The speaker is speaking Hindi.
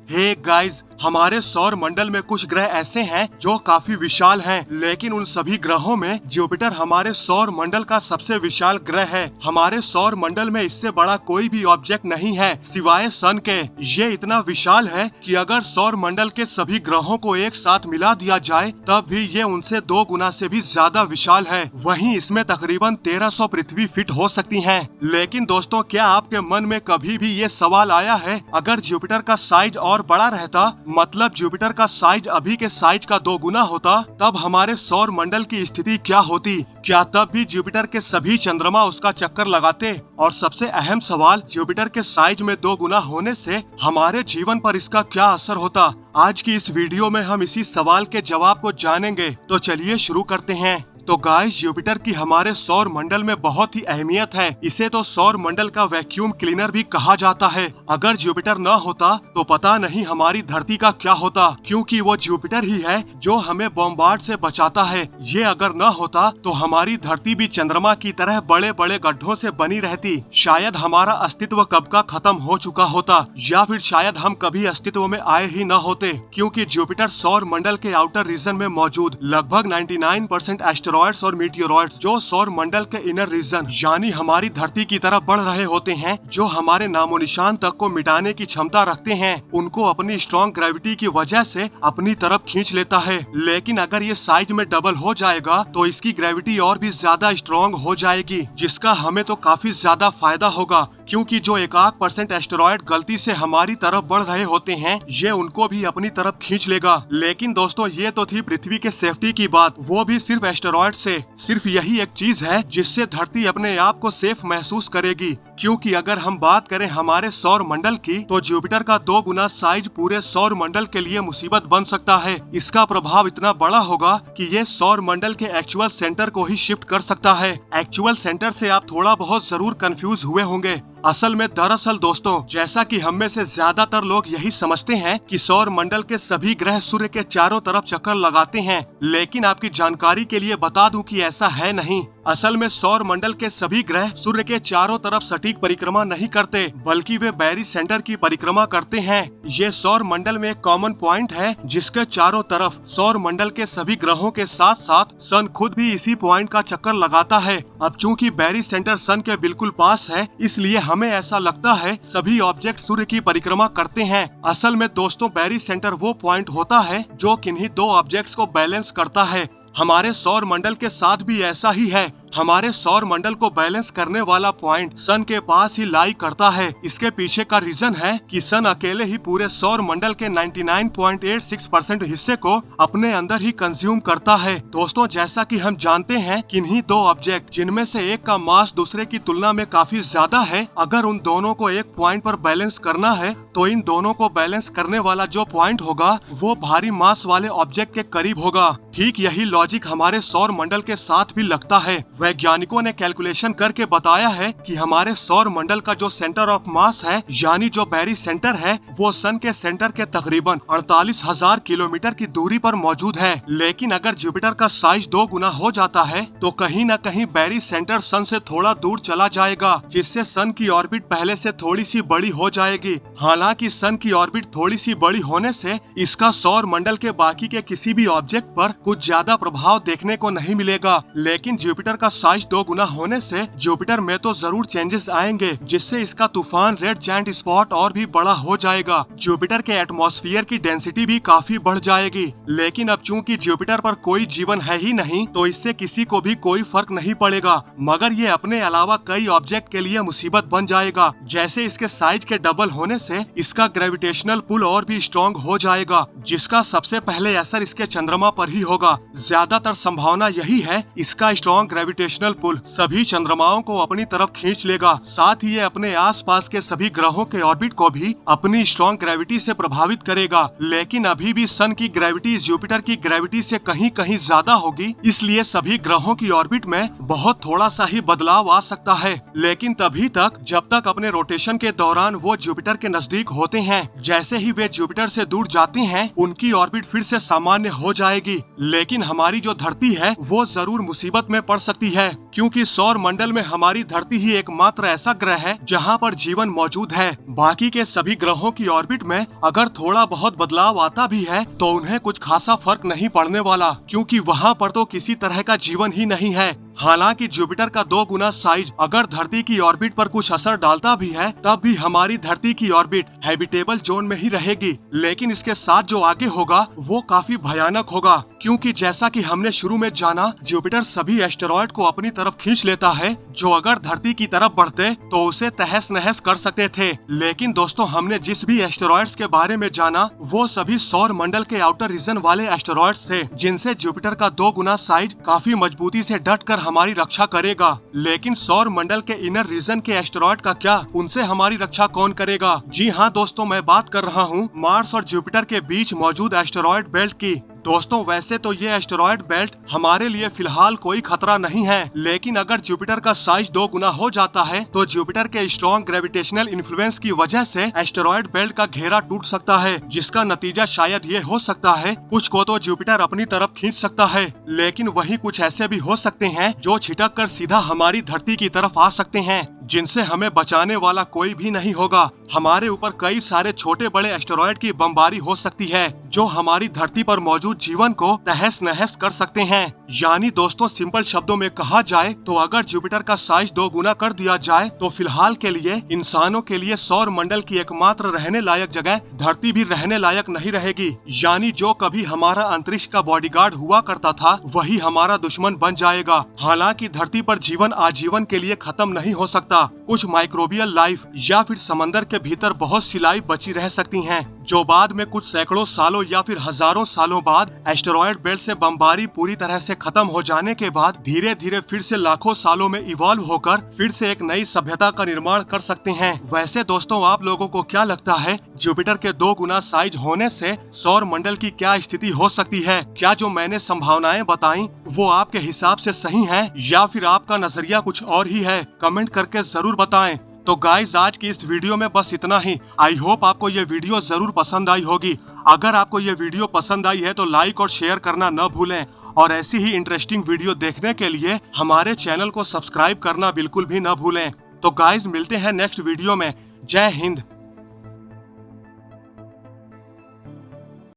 हे गाइस, हमारे सौर मंडल में कुछ ग्रह ऐसे हैं जो काफी विशाल हैं, लेकिन उन सभी ग्रहों में जुपिटर हमारे सौर मंडल का सबसे विशाल ग्रह है। हमारे सौर मंडल में इससे बड़ा कोई भी ऑब्जेक्ट नहीं है सिवाय सन के। ये इतना विशाल है कि अगर सौर मंडल के सभी ग्रहों को एक साथ मिला दिया जाए तब भी ये उनसे 2 गुना से भी ज्यादा विशाल है। वहीं इसमें तकरीबन 1300 पृथ्वी फिट हो सकती हैं। लेकिन दोस्तों, क्या आपके मन में कभी भी ये सवाल आया है, अगर जुपिटर का साइज और बड़ा रहता, मतलब जुपिटर का साइज अभी के साइज का 2 गुना होता, तब हमारे सौर मंडल की स्थिति क्या होती? क्या तब भी जुपिटर के सभी चंद्रमा उसका चक्कर लगाते? और सबसे अहम सवाल, जुपिटर के साइज में 2 गुना होने से हमारे जीवन पर इसका क्या असर होता? आज की इस वीडियो में हम इसी सवाल के जवाब को जानेंगे। तो चलिए शुरू करते हैं। तो गाइस, जुपिटर की हमारे सौर मंडल में बहुत ही अहमियत है। इसे तो सौर मंडल का वैक्यूम क्लीनर भी कहा जाता है। अगर जुपिटर न होता तो पता नहीं हमारी धरती का क्या होता, क्योंकि वो जुपिटर ही है जो हमें बॉम्बार्ड से बचाता है। ये अगर न होता तो हमारी धरती भी चंद्रमा की तरह बड़े बड़े गड्ढों से बनी रहती। शायद हमारा अस्तित्व कब का खत्म हो चुका होता, या फिर शायद हम कभी अस्तित्व में आए ही न होते, क्योंकि जुपिटर सौर मंडल के आउटर रीजन में मौजूद लगभग 99% एस्टेरॉयड्स और मीटियोरॉइड्स जो सौर मंडल के इनर रीजन यानी हमारी धरती की तरफ बढ़ रहे होते हैं, जो हमारे नामो निशान तक को मिटाने की क्षमता रखते हैं, उनको अपनी स्ट्रॉन्ग ग्रेविटी की वजह से अपनी तरफ खींच लेता है। लेकिन अगर ये साइज में डबल हो जाएगा तो इसकी ग्रेविटी और भी ज्यादा स्ट्रॉन्ग हो जाएगी, जिसका हमें तो काफी ज्यादा फायदा होगा, क्योंकि जो 1% एस्टेरॉयड गलती से हमारी तरफ बढ़ रहे होते हैं, ये उनको भी अपनी तरफ खींच लेगा। लेकिन दोस्तों, ये तो थी पृथ्वी के सेफ्टी की बात, वो भी सिर्फ एस्टेरॉयड से। सिर्फ यही एक चीज है जिससे धरती अपने आप को सेफ महसूस करेगी, क्योंकि अगर हम बात करें हमारे सौर मंडल की, तो जुपिटर का 2 गुना साइज पूरे सौर मंडल के लिए मुसीबत बन सकता है। इसका प्रभाव इतना बड़ा होगा कि ये सौर मंडल के एक्चुअल सेंटर को ही शिफ्ट कर सकता है। एक्चुअल सेंटर से आप थोड़ा बहुत जरूर कंफ्यूज हुए होंगे। असल में दरअसल दोस्तों, जैसा कि हम में से ज्यादातर लोग यही समझते हैं कि सौर मंडल के सभी ग्रह सूर्य के चारों तरफ चक्कर लगाते हैं, लेकिन आपकी जानकारी के लिए बता दूं कि ऐसा है नहीं। असल में सौर मंडल के सभी ग्रह सूर्य के चारों तरफ सटीक परिक्रमा नहीं करते, बल्कि वे बैरी सेंटर की परिक्रमा करते हैं। ये सौर मंडल में एक कॉमन पॉइंट है, जिसके चारों तरफ सौर मंडल के सभी ग्रहों के साथ साथ सन खुद भी इसी पॉइंट का चक्कर लगाता है। अब चूंकि बैरी सेंटर सन के बिल्कुल पास है, इसलिए हमें ऐसा लगता है सभी ऑब्जेक्ट सूर्य की परिक्रमा करते हैं। असल में दोस्तों, बैरी सेंटर वो पॉइंट होता है जो किन्हीं 2 ऑब्जेक्ट्स को बैलेंस करता है। हमारे सौर मंडल के साथ भी ऐसा ही है। हमारे सौर मंडल को बैलेंस करने वाला पॉइंट सन के पास ही लाई करता है। इसके पीछे का रीजन है कि सन अकेले ही पूरे सौर मंडल के 99.86% हिस्से को अपने अंदर ही कंज्यूम करता है। दोस्तों, जैसा कि हम जानते हैं, किन्हीं 2 ऑब्जेक्ट जिनमें से एक का मास दूसरे की तुलना में काफी ज्यादा है, अगर उन दोनों को एक पॉइंट पर बैलेंस करना है, तो इन दोनों को बैलेंस करने वाला जो पॉइंट होगा वो भारी मास वाले ऑब्जेक्ट के करीब होगा। ठीक यही लॉजिक हमारे सौर मंडल के साथ भी लगता है। वैज्ञानिकों ने कैलकुलेशन करके बताया है कि हमारे सौर मंडल का जो सेंटर ऑफ मास है, यानी जो बैरी सेंटर है, वो सन के सेंटर के तकरीबन 48,000 किलोमीटर की दूरी पर मौजूद है। लेकिन अगर जुपिटर का साइज 2 गुना हो जाता है, तो कहीं न कहीं बैरी सेंटर सन से थोड़ा दूर चला जाएगा, जिससे सन की ऑर्बिट पहले से थोड़ी सी बड़ी हो जाएगी। हालांकि सन की ऑर्बिट थोड़ी सी बड़ी होने से इसका सौर मंडल के बाकी के किसी भी ऑब्जेक्ट पर कुछ ज्यादा प्रभाव देखने को नहीं मिलेगा। लेकिन जुपिटर का साइज 2 गुना होने से जुपिटर में तो जरूर चेंजेस आएंगे, जिससे इसका तूफान रेड जायंट स्पॉट और भी बड़ा हो जाएगा। जुपिटर के एटमॉस्फेयर की डेंसिटी भी काफी बढ़ जाएगी। लेकिन अब चूंकि जुपिटर पर कोई जीवन है ही नहीं, तो इससे किसी को भी कोई फर्क नहीं पड़ेगा, मगर ये अपने अलावा कई ऑब्जेक्ट के लिए मुसीबत बन जाएगा। जैसे इसके साइज के डबल होने से इसका ग्रेविटेशनल पुल और भी स्ट्रॉन्ग हो जाएगा, जिसका सबसे पहले असर इसके चंद्रमा पर ही होगा। ज्यादातर संभावना यही है इसका स्ट्रॉन्ग ग्रेविटेशनल पुल सभी चंद्रमाओं को अपनी तरफ खींच लेगा। साथ ही ये अपने आसपास के सभी ग्रहों के ऑर्बिट को भी अपनी स्ट्रॉन्ग ग्रेविटी से प्रभावित करेगा। लेकिन अभी भी सन की ग्रेविटी जुपिटर की ग्रेविटी से कहीं कहीं ज्यादा होगी, इसलिए सभी ग्रहों की ऑर्बिट में बहुत थोड़ा सा ही बदलाव आ सकता है। लेकिन तभी तक जब तक अपने रोटेशन के दौरान वो जुपिटर के नजदीक होते हैं। जैसे ही वे जुपिटर से दूर जाते हैं, उनकी ऑर्बिट फिर से सामान्य हो जाएगी। लेकिन हमारी जो धरती है वो जरूर मुसीबत में पड़ सकती सकती है, क्योंकि सौर मंडल में हमारी धरती ही एकमात्र ऐसा ग्रह है जहां पर जीवन मौजूद है। बाकी के सभी ग्रहों की ऑर्बिट में अगर थोड़ा बहुत बदलाव आता भी है तो उन्हें कुछ खासा फर्क नहीं पड़ने वाला, क्योंकि वहां पर तो किसी तरह का जीवन ही नहीं है। हालांकि जुपिटर का 2 गुना साइज अगर धरती की ऑर्बिट पर कुछ असर डालता भी है, तब भी हमारी धरती की ऑर्बिट हैबिटेबल जोन में ही रहेगी। लेकिन इसके साथ जो आगे होगा वो काफी भयानक होगा, क्योंकि जैसा कि हमने शुरू में जाना, जुपिटर सभी एस्टेरॉयड को अपनी तरफ खींच लेता है, जो अगर धरती की तरफ बढ़ते तो उसे तहस नहस कर सकते थे। लेकिन दोस्तों, हमने जिस भी एस्टेरॉयड्स के बारे में जाना वो सभी सौर मंडल के आउटर रीजन वाले एस्टेरॉयड्स थे, जिनसे जुपिटर का 2 गुना साइज काफी मजबूती से डटकर हमारी रक्षा करेगा। लेकिन सौर मंडल के इनर रीजन के एस्टेरॉयड का क्या, उनसे हमारी रक्षा कौन करेगा? जी हाँ दोस्तों, मैं बात कर रहा हूँ मार्स और जुपिटर के बीच मौजूद एस्टेरॉयड बेल्ट की। दोस्तों, वैसे तो ये एस्टेरॉयड बेल्ट हमारे लिए फिलहाल कोई खतरा नहीं है, लेकिन अगर जुपिटर का साइज 2 गुना हो जाता है तो जुपिटर के स्ट्रॉन्ग ग्रेविटेशनल इन्फ्लुएंस की वजह से एस्टेरॉयड बेल्ट का घेरा टूट सकता है, जिसका नतीजा शायद ये हो सकता है कुछ को तो जुपिटर अपनी तरफ खींच सकता है, लेकिन वही कुछ ऐसे भी हो सकते हैं जो छिटक कर सीधा हमारी धरती की तरफ आ सकते हैं, जिनसे हमें बचाने वाला कोई भी नहीं होगा। हमारे ऊपर कई सारे छोटे बड़े एस्टेरॉयड की बमबारी हो सकती है, जो हमारी धरती पर मौजूद जीवन को तहस नहस कर सकते हैं। यानी दोस्तों, सिंपल शब्दों में कहा जाए तो अगर जुपिटर का साइज 2 गुना कर दिया जाए तो फिलहाल के लिए इंसानों के लिए सौर मंडल की एकमात्र रहने लायक जगह धरती भी रहने लायक नहीं रहेगी। यानी जो कभी हमारा अंतरिक्ष का बॉडीगार्ड हुआ करता था वही हमारा दुश्मन बन जाएगा। हालांकि धरती पर जीवन आजीवन के लिए खत्म नहीं हो सकता। कुछ माइक्रोबियल लाइफ या फिर समंदर के भीतर बहुत सी लाइफ बची रह सकती हैं, जो बाद में कुछ सैकड़ों सालों या फिर हजारों सालों बाद एस्टेरॉयड बेल्ट से बमबारी पूरी तरह से खत्म हो जाने के बाद धीरे धीरे फिर से लाखों सालों में इवॉल्व होकर फिर से एक नई सभ्यता का निर्माण कर सकते हैं। वैसे दोस्तों, आप लोगों को क्या लगता है, जुपिटर के 2 गुना साइज होने से सौर मंडल की क्या स्थिति हो सकती है? क्या जो मैंने संभावनाएं बताई वो आपके हिसाब से सही है या फिर आपका नजरिया कुछ और ही है? कमेंट करके जरूर बताएं। तो गाइज, आज की इस वीडियो में बस इतना ही। आई होप आपको ये वीडियो जरूर पसंद आई होगी। अगर आपको ये वीडियो पसंद आई है तो लाइक और शेयर करना न भूलें, और ऐसी ही इंटरेस्टिंग वीडियो देखने के लिए हमारे चैनल को सब्सक्राइब करना बिल्कुल भी न भूलें। तो गाइज, मिलते हैं नेक्स्ट वीडियो में। जय हिंद।